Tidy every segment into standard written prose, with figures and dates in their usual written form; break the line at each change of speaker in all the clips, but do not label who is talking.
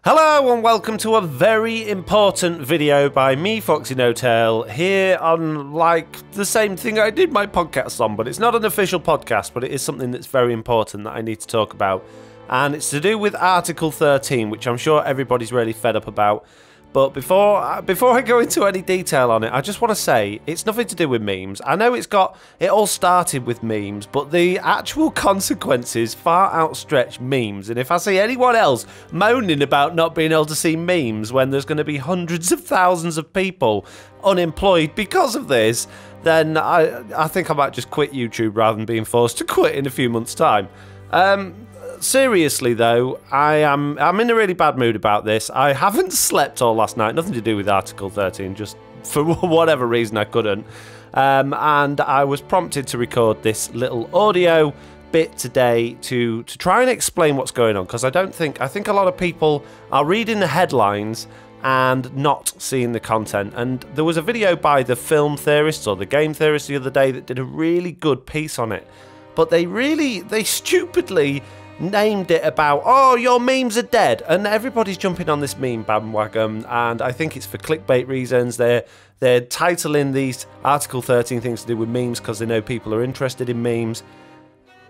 Hello and welcome to a very important video by me, FoxyNoTail, here on like the same thing I did my podcast on, but it's not an official podcast, but it is something that's very important that I need to talk about. And it's to do with Article 13, which I'm sure everybody's really fed up about. But before I go into any detail on it, I just want to say it's nothing to do with memes. I know it all started with memes, but the actual consequences far outstretch memes. And if I see anyone else moaning about not being able to see memes when there's going to be hundreds of thousands of people unemployed because of this, then I think I might just quit YouTube rather than being forced to quit in a few months' time. Seriously though, I'm in a really bad mood about this. I haven't slept all last night, nothing to do with Article 13, just for whatever reason I couldn't. And I was prompted to record this little audio bit today to try and explain what's going on, because I think a lot of people are reading the headlines and not seeing the content. And there was a video by the film Theorists or the game Theorists the other day that did a really good piece on it. But they stupidly named it about, oh, your memes are dead, and everybody's jumping on this meme bandwagon, and I think it's for clickbait reasons. They're titling these Article 13 things to do with memes because they know people are interested in memes.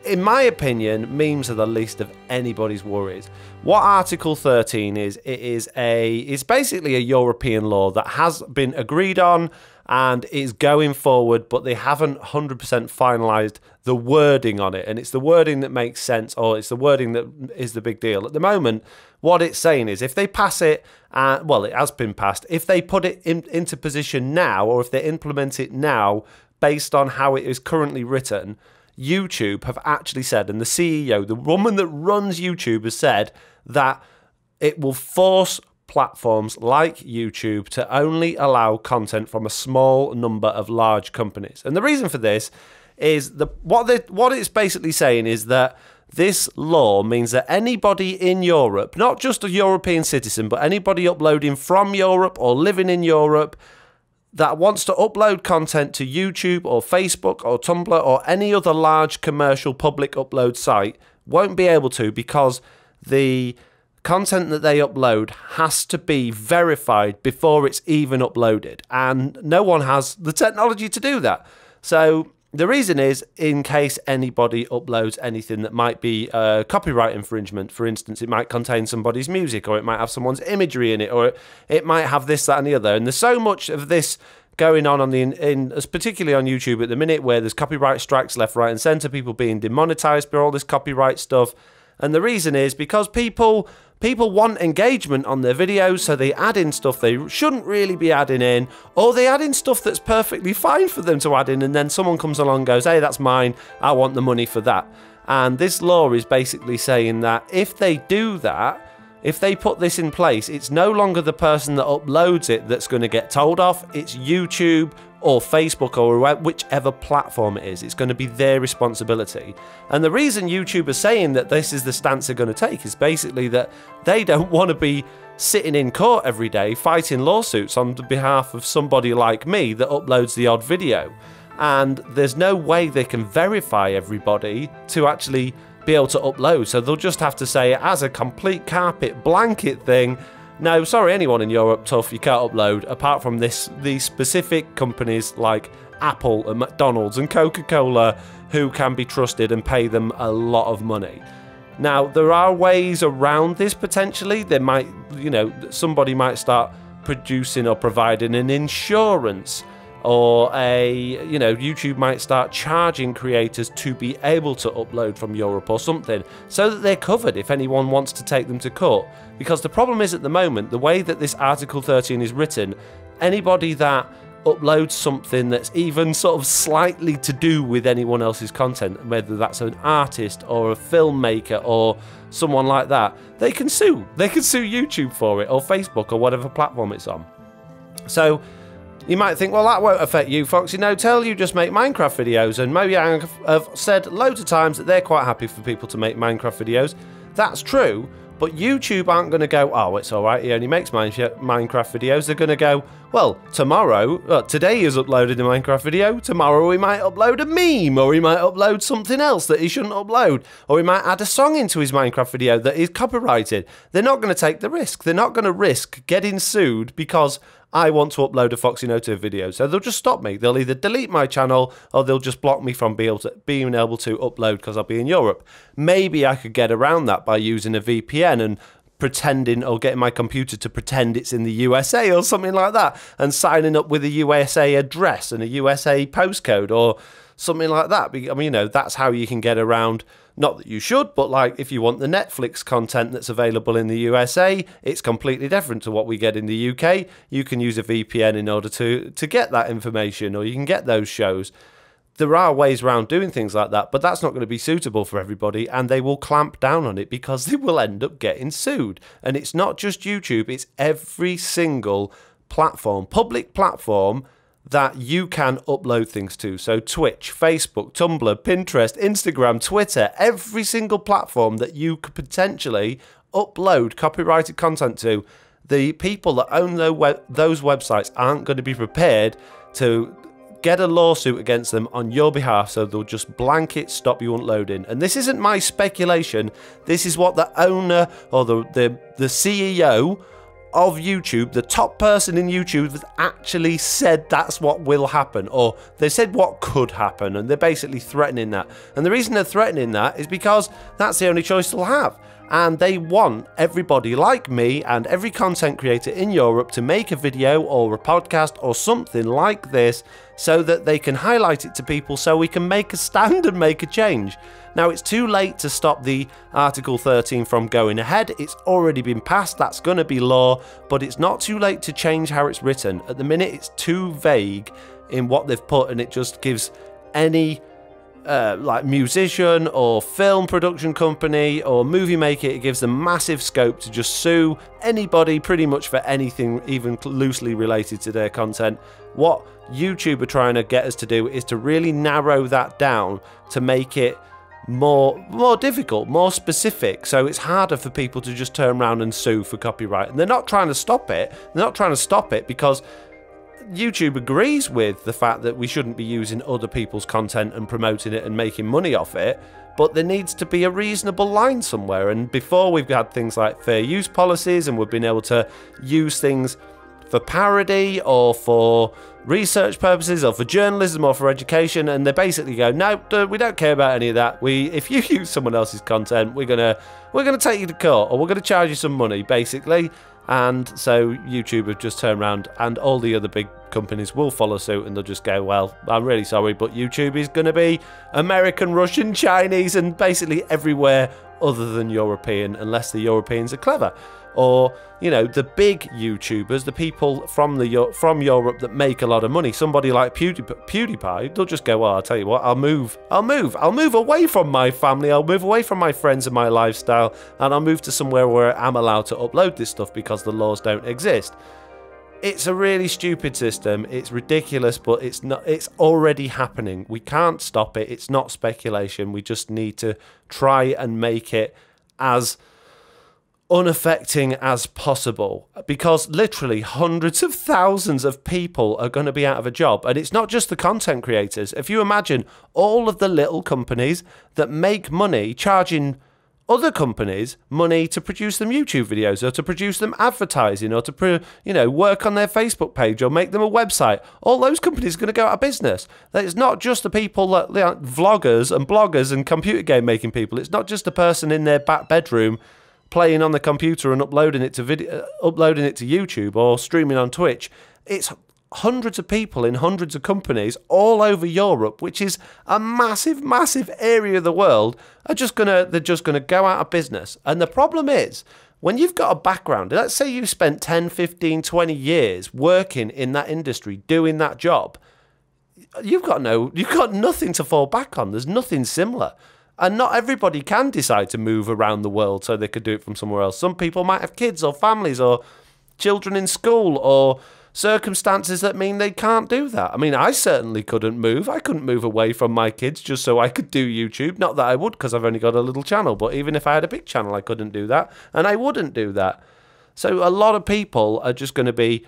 In my opinion, memes are the least of anybody's worries. What Article 13 is, it's basically a European law that has been agreed on and is going forward, but they haven't 100% finalised the wording on it, and it's the wording that makes sense, or it's the wording that is the big deal. At the moment, what it's saying is if they pass it, well, it has been passed, if they put it into position now, or if they implement it now, based on how it is currently written, YouTube have actually said, and the CEO, the woman that runs YouTube, has said that it will force platforms like YouTube to only allow content from a small number of large companies. And the reason for this is what it's basically saying is that this law means that anybody in Europe, not just a European citizen, but anybody uploading from Europe or living in Europe that wants to upload content to YouTube or Facebook or Tumblr or any other large commercial public upload site won't be able to, because the content that they upload has to be verified before it's even uploaded, and no one has the technology to do that. So the reason is, in case anybody uploads anything that might be copyright infringement, for instance, it might contain somebody's music, or it might have someone's imagery in it, or it might have this, that and the other. And there's so much of this going on particularly on YouTube at the minute, where there's copyright strikes left, right and centre, people being demonetized for all this copyright stuff. And the reason is because people want engagement on their videos, so they add in stuff they shouldn't really be adding in, or they add in stuff that's perfectly fine for them to add in, and then someone comes along and goes, hey, that's mine, I want the money for that. And this law is basically saying that if they do that, if they put this in place, it's no longer the person that uploads it that's going to get told off, it's YouTube or Facebook or whichever platform it is. It's going to be their responsibility. And the reason YouTube is saying that this is the stance they're going to take is basically that they don't want to be sitting in court every day fighting lawsuits on behalf of somebody like me that uploads the odd video. And there's no way they can verify everybody to actually be able to upload, so they'll just have to say, as a complete carpet blanket thing, no, sorry, anyone in Europe, tough, you can't upload, apart from these specific companies like Apple and McDonald's and Coca-Cola, who can be trusted and pay them a lot of money. Now, there are ways around this potentially. There might, somebody might start producing or providing an insurance, or YouTube might start charging creators to be able to upload from Europe or something, so that they're covered if anyone wants to take them to court. Because the problem is, at the moment, the way that this Article 13 is written, anybody that uploads something that's even sort of slightly to do with anyone else's content, whether that's an artist or a filmmaker or someone like that, they can sue. They can sue YouTube for it, or Facebook, or whatever platform it's on. So you might think, well, that won't affect you, FoxyNoTail, you just make Minecraft videos. And Mojang have said loads of times that they're quite happy for people to make Minecraft videos. That's true, But YouTube aren't going to go, oh, it's all right, he only makes Minecraft videos. They're going to go, well, today he's uploaded a Minecraft video, tomorrow he might upload a meme, or he might upload something else that he shouldn't upload, or he might add a song into his Minecraft video that is copyrighted. They're not going to take the risk. They're not going to risk getting sued because I want to upload a FoxyNoTail video. So they'll just stop me. They'll either delete my channel or they'll just block me from being able to upload because I'll be in Europe. Maybe I could get around that by using a VPN and pretending, or getting my computer to pretend it's in the USA or something like that, and signing up with a USA address and a USA postcode or something like that. I mean, that's how you can get around. Not that you should, but like if you want the Netflix content that's available in the USA, it's completely different to what we get in the UK. You can use a VPN in order to get that information, or you can get those shows. There are ways around doing things like that, but that's not going to be suitable for everybody, and they will clamp down on it because they will end up getting sued. And it's not just YouTube, it's every single platform, public platform, that you can upload things to. So Twitch, Facebook, Tumblr, Pinterest, Instagram, Twitter, every single platform that you could potentially upload copyrighted content to, the people that own those websites aren't going to be prepared to get a lawsuit against them on your behalf, so they'll just blanket stop you uploading. And this isn't my speculation, this is what the owner or the CEO of YouTube, the top person in YouTube, has actually said that's what will happen, or they said what could happen, and they're basically threatening that. And the reason they're threatening that is because that's the only choice they'll have. And they want everybody like me and every content creator in Europe to make a video or a podcast or something like this so that they can highlight it to people, so we can make a stand and make a change. Now, it's too late to stop the Article 13 from going ahead. It's already been passed. That's going to be law, but it's not too late to change how it's written. At the minute, it's too vague in what they've put, and it just gives any like musician or film production company or movie maker, it gives them massive scope to just sue anybody pretty much for anything even loosely related to their content. What YouTube are trying to get us to do is to really narrow that down to make it more difficult, more specific, so it's harder for people to just turn around and sue for copyright. And they're not trying to stop it. They're not trying to stop it because YouTube agrees with the fact that we shouldn't be using other people's content and promoting it and making money off it, but there needs to be a reasonable line somewhere. And before, we've had things like fair use policies, and we've been able to use things for parody or for research purposes or for journalism or for education, and they basically go, no, we don't care about any of that. If you use someone else's content, we're gonna take you to court, or we're gonna charge you some money, basically. And so YouTube have just turned around, and all the other big companies will follow suit, and they'll just go, well, I'm really sorry, but YouTube is going to be American, Russian, Chinese, and basically everywhere other than European, unless the Europeans are clever. Or, you know, the big YouTubers, the people from Europe that make a lot of money, somebody like PewDiePie, they'll just go, well, I'll tell you what, I'll move away from my family, I'll move away from my friends and my lifestyle, and I'll move to somewhere where I'm allowed to upload this stuff because the laws don't exist. It's a really stupid system, it's ridiculous, but it's already happening. We can't stop it, it's not speculation, we just need to try and make it as unaffecting as possible, because literally hundreds of thousands of people are going to be out of a job. And it's not just the content creators. If you imagine all of the little companies that make money charging other companies money to produce them YouTube videos, or to produce them advertising, or to work on their Facebook page or make them a website, all those companies are going to go out of business. It's not just the people that vloggers and bloggers and computer game making people. It's not just a person in their back bedroom playing on the computer and uploading it to YouTube or streaming on Twitch. It's hundreds of people in hundreds of companies all over Europe, which is a massive, massive area of the world, they're just gonna go out of business. And the problem is, when you've got a background, let's say you've spent 10, 15, 20 years working in that industry, doing that job, you've got nothing to fall back on. There's nothing similar. And not everybody can decide to move around the world so they could do it from somewhere else. Some people might have kids or families or children in school, or circumstances that mean they can't do that. I mean, I certainly couldn't move. I couldn't move away from my kids just so I could do YouTube. Not that I would, because I've only got a little channel, but even if I had a big channel, I couldn't do that, and I wouldn't do that. So a lot of people are just going to be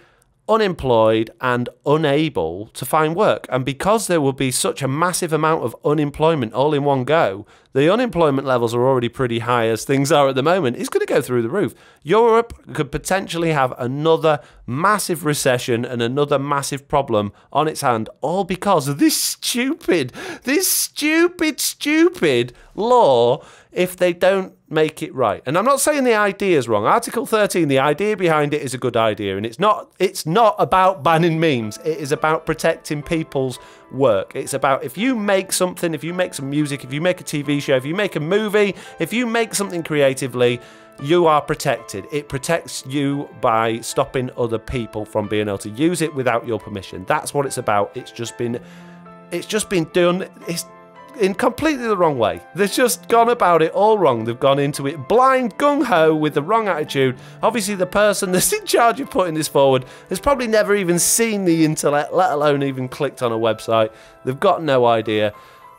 unemployed and unable to find work. And because there will be such a massive amount of unemployment all in one go, the unemployment levels are already pretty high as things are at the moment. It's going to go through the roof. Europe could potentially have another massive recession and another massive problem on its hand, all because of this stupid law if they don't make it right. And I'm not saying the idea is wrong. Article 13, the idea behind it is a good idea, and it's not about banning memes. It is about protecting people's work. It's about, if you make something, if you make some music, if you make a TV show, if you make a movie, if you make something creatively, you are protected. It protects you by stopping other people from being able to use it without your permission. That's what it's about. It's just been done. It's in completely the wrong way. They've just gone about it all wrong. They've gone into it blind, gung-ho, with the wrong attitude. Obviously, the person that's in charge of putting this forward has probably never even seen the internet, let alone even clicked on a website. They've got no idea.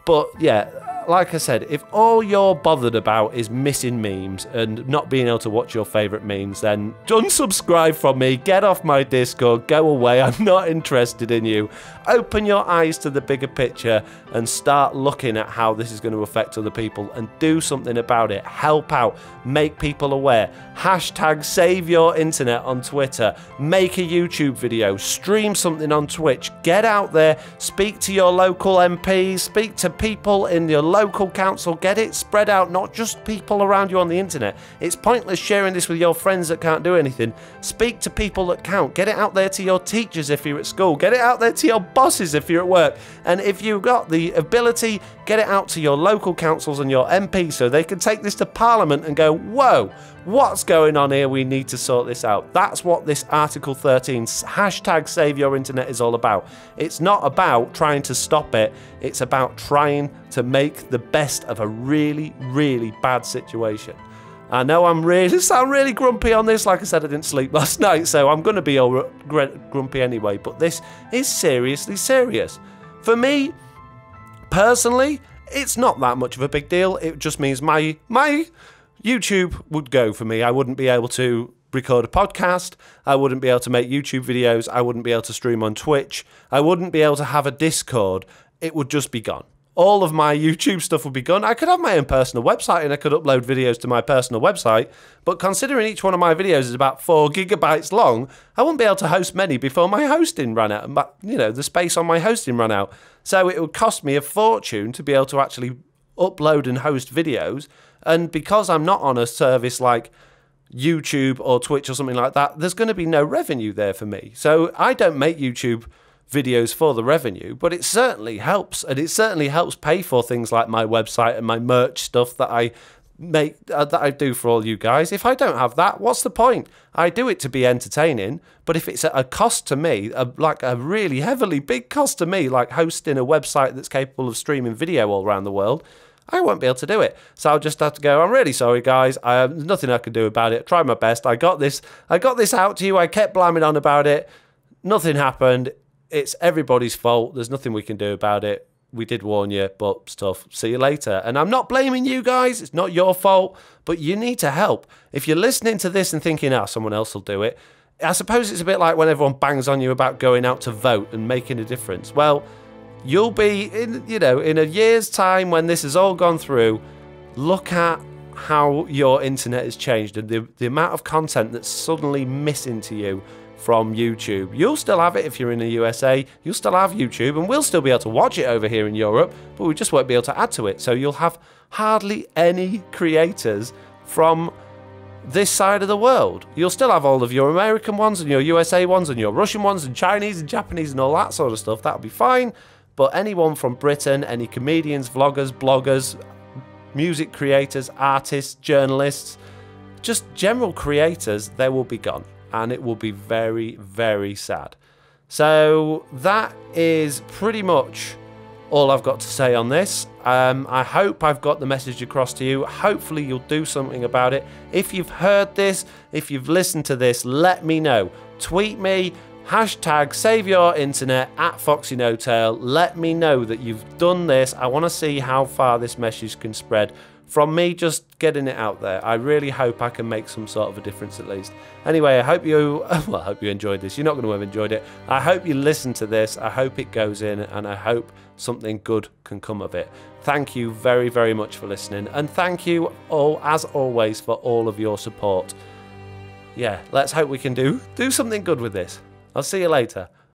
But yeah, like I said, if all you're bothered about is missing memes and not being able to watch your favourite memes, then unsubscribe from me, get off my Discord, go away, I'm not interested in you. Open your eyes to the bigger picture and start looking at how this is going to affect other people and do something about it. Help out, make people aware. Hashtag save your internet on Twitter, make a YouTube video, stream something on Twitch, get out there, speak to your local MPs, speak to people in your local council, get it spread out, not just people around you on the internet. It's pointless sharing this with your friends that can't do anything. Speak to people that count. Get it out there to your teachers if you're at school. Get it out there to your bosses if you're at work. And if you've got the ability, get it out to your local councils and your MPs so they can take this to Parliament and go, whoa, what's going on here? We need to sort this out. That's what this Article 13 hashtag save your internet is all about. It's not about trying to stop it. It's about trying to make the best of a really, really bad situation. I know I sound really grumpy on this. Like I said, I didn't sleep last night, so I'm going to be all grumpy anyway. But this is seriously serious. For me, personally, it's not that much of a big deal. It just means my YouTube would go for me. I wouldn't be able to record a podcast. I wouldn't be able to make YouTube videos. I wouldn't be able to stream on Twitch. I wouldn't be able to have a Discord. It would just be gone. All of my YouTube stuff would be gone. I could have my own personal website and I could upload videos to my personal website, but considering each one of my videos is about 4 gigabytes long, I wouldn't be able to host many before my hosting ran out. You know, the space on my hosting ran out. So it would cost me a fortune to be able to actually upload and host videos. And because I'm not on a service like YouTube or Twitch or something like that, there's going to be no revenue there for me. So I don't make YouTube videos for the revenue, but it certainly helps, and it certainly helps pay for things like my website and my merch stuff that I make, that I do for all you guys. If I don't have that, what's the point? I do it to be entertaining, but if it's at a cost to me, like a really heavily big cost to me, like hosting a website that's capable of streaming video all around the world, I won't be able to do it. So I'll just have to go, I'm really sorry, guys. There's nothing I can do about it. Try my best. I got this out to you. I kept blamming on about it. Nothing happened. It's everybody's fault. There's nothing we can do about it. We did warn you, but stuff. See you later. And I'm not blaming you guys. It's not your fault, but you need to help. If you're listening to this and thinking, someone else will do it, I suppose it's a bit like when everyone bangs on you about going out to vote and making a difference. Well, you'll be in a year's time when this has all gone through, look at how your internet has changed and the amount of content that's suddenly missing to you from YouTube. You'll still have it if you're in the USA. You'll still have YouTube, and we'll still be able to watch it over here in Europe, but we just won't be able to add to it. So you'll have hardly any creators from this side of the world. You'll still have all of your American ones and your USA ones and your Russian ones and Chinese and Japanese and all that sort of stuff. That'll be fine. But anyone from Britain, any comedians, vloggers, bloggers, music creators, artists, journalists, just general creators, they will be gone. And it will be very, very sad. So that is pretty much all I've got to say on this. I hope I've got the message across to you. Hopefully you'll do something about it. If you've heard this, if you've listened to this, let me know. Tweet me, Hashtag save your internet at FoxyNoTail. Let me know that you've done this. I want to see how far this message can spread from me just getting it out there. I really hope I can make some sort of a difference at least. Anyway, I hope you enjoyed this. You're not going to have enjoyed it. I hope you listen to this. I hope it goes in, and I hope something good can come of it. Thank you very, very much for listening, and thank you all, as always, for all of your support. Yeah, let's hope we can do something good with this. I'll see you later.